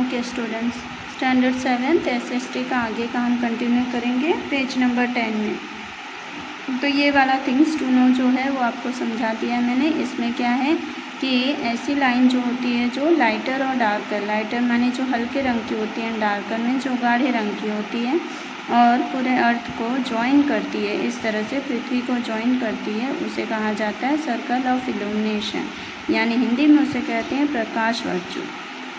Okay students, standard 7th SST का आगे का हम कंटिन्यू करेंगे पेज नंबर 10 में। तो ये वाला थिंग्स टू नो जो है वो आपको समझा दिया मैंने। इसमें क्या है कि ऐसी लाइन जो होती है जो लाइटर और डार्कर, लाइटर माने जो हल्के रंग की होती है, डार्कर में जो गाढ़े रंग की होती है और पूरे अर्थ को ज्वाइन करती है, इस तरह से पृथ्वी को ज्वाइन करती है, उसे कहा जाता है सर्कल ऑफ इल्यूमिनेशन, यानी हिंदी में उसे कहते हैं प्रकाश वर्चू।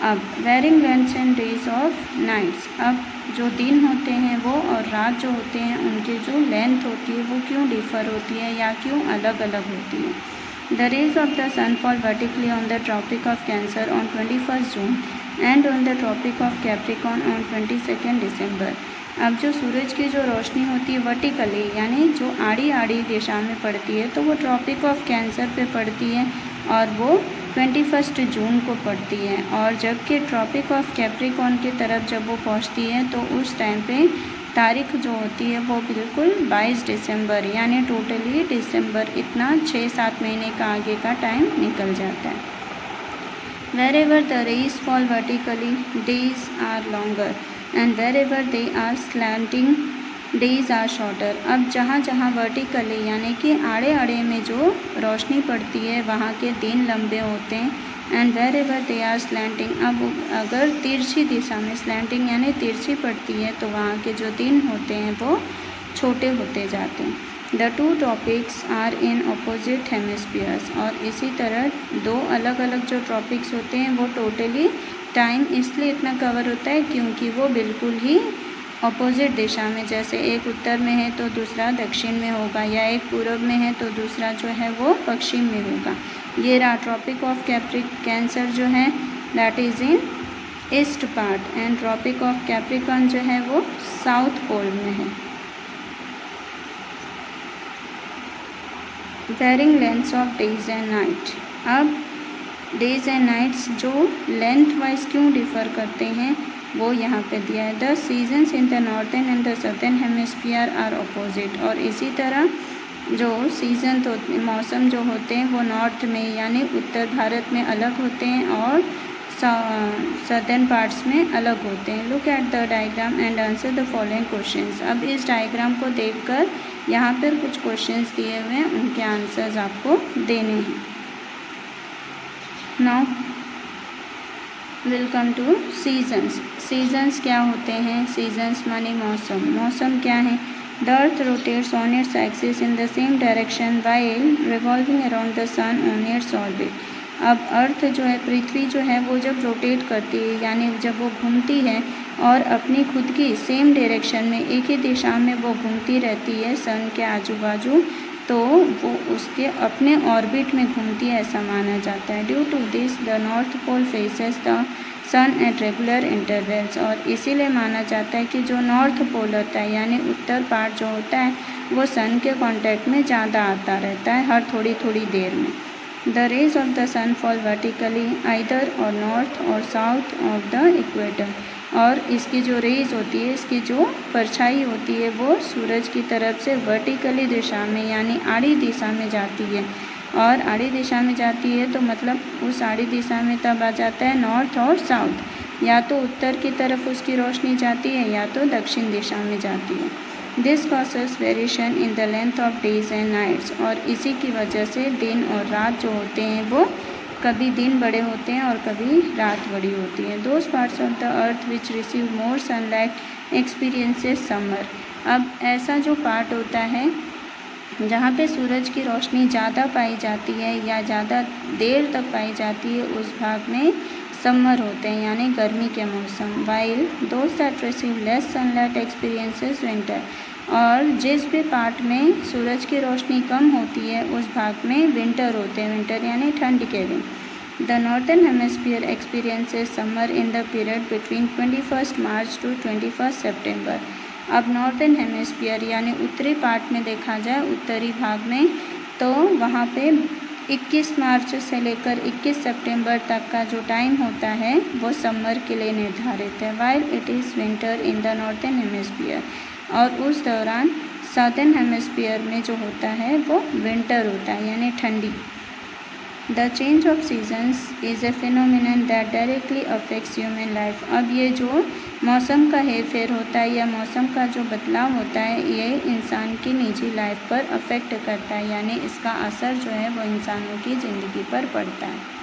अब varying lengths and days of nights, अब जो दिन होते हैं वो और रात जो होते हैं उनकी जो लेंथ होती है वो क्यों डिफ़र होती है या क्यों अलग अलग होती है। The rays of the sun fall vertically on the tropic of cancer on 21 June and on the tropic of capricorn on 22 December. अब जो सूरज की जो रोशनी होती है वर्टिकली यानी जो आड़ी आड़ी दिशा में पड़ती है तो वो ट्रॉपिक ऑफ कैंसर पे पड़ती है और वो 21 जून को पड़ती है, और जबकि ट्रॉपिक ऑफ कैप्रिकॉर्न की तरफ जब वो पहुंचती है तो उस टाइम पे तारीख जो होती है वो बिल्कुल 22 दिसंबर, यानी टोटली दिसंबर इतना 6-7 महीने का आगे का टाइम निकल जाता है। Wherever the rays fall vertically, days are longer, and wherever they are slanting, days are shorter. अब जहाँ जहाँ वर्टिकली यानी कि आड़े आड़े में जो रोशनी पड़ती है वहाँ के दिन लंबे होते हैं, and wherever they are slanting, अब अगर तिरछी दिशा में, स्लैंटिंग यानी तिरछी पड़ती है तो वहाँ के जो दिन होते हैं वो छोटे होते जाते हैं। The two topics are in opposite hemispheres, और इसी तरह दो अलग अलग जो टॉपिक्स होते हैं वो टोटली टाइम इसलिए इतना कवर होता है क्योंकि वो बिल्कुल ही अपोजिट दिशा में, जैसे एक उत्तर में है तो दूसरा दक्षिण में होगा, या एक पूर्व में है तो दूसरा जो है वो पश्चिम में होगा। ये रहा ट्रॉपिक ऑफ कैंसर जो है that is in east part, and tropic of capricorn जो है वो साउथ पोल में है। Varying lengths of days and night, अब डेज एंड नाइट्स जो लेंथ वाइज क्यों डिफ़र करते हैं वो यहाँ पे दिया है। The seasons in the northern and the southern hemisphere are opposite, और इसी तरह जो सीज़न तो मौसम जो होते हैं वो नॉर्थ में यानी उत्तर भारत में अलग होते हैं और सदर्न पार्ट्स में अलग होते हैं। Look at the diagram and answer the following questions. अब इस डायग्राम को देखकर यहाँ पर कुछ क्वेश्चंस दिए हुए हैं, उनके आंसर्स आपको देने हैं। Now will come to seasons. Seasons क्या होते हैं? सीजन्स माने मौसम। मौसम क्या है? The earth rotates on its axis in the same direction while revolving around the sun on its orbit. अब अर्थ जो है, पृथ्वी जो है वो जब रोटेट करती है यानी जब वो घूमती है और अपनी खुद की सेम डायरेक्शन में एक ही दिशा में वो घूमती रहती है सन के आजू बाजू, तो वो उसके अपने ऑर्बिट में घूमती है ऐसा माना जाता है। Due to this the north pole faces the sun at regular intervals, और इसीलिए माना जाता है कि जो नॉर्थ पोल होता है यानी उत्तर पार्ट जो होता है वो सन के कांटेक्ट में ज़्यादा आता रहता है हर थोड़ी थोड़ी देर में। The rays of the sun fall vertically either और नॉर्थ और साउथ ऑफ द इक्वेटर, और इसकी जो रेज होती है, इसकी जो परछाई होती है वो सूरज की तरफ से वर्टिकली दिशा में यानी आड़ी दिशा में जाती है, और आड़ी दिशा में जाती है तो मतलब उस आड़ी दिशा में तब आ जाता है नॉर्थ और साउथ, या तो उत्तर की तरफ उसकी रोशनी जाती है या तो दक्षिण दिशा में जाती है। This causes variation in the length of days and nights, और इसी की वजह से दिन और रात जो होते हैं वो कभी दिन बड़े होते हैं और कभी रात बड़ी होती है। Those parts of the earth which receive more sunlight experiences summer. अब ऐसा जो पार्ट होता है जहाँ पे सूरज की रोशनी ज़्यादा पाई जाती है या ज़्यादा देर तक पाई जाती है उस भाग में समर होते हैं यानी गर्मी के मौसम। While those that receive less sunlight experiences winter, और जिस भी पार्ट में सूरज की रोशनी कम होती है उस भाग में विंटर होते हैं, विंटर यानी ठंड के दिन। The northern hemisphere experiences summer in the period between 21 March two 21 सितंबर। अब नॉर्थन हेमिस्फीयर यानी उत्तरी पार्ट में देखा जाए, उत्तरी भाग में, तो वहाँ पे 21 मार्च से लेकर 21 सितंबर तक का जो टाइम होता है वो समर के लिए निर्धारित है। While it is winter in the northern hemisphere, और उस दौरान सदर्न हेमिस्फीयर में जो होता है वो विंटर होता है यानी ठंडी। The change of seasons is a phenomenon that directly affects human life. अब ये जो मौसम का हेरफेर होता है या मौसम का जो बदलाव होता है ये इंसान की निजी लाइफ पर अफेक्ट करता है, यानी इसका असर जो है वो इंसानों की ज़िंदगी पर पड़ता है।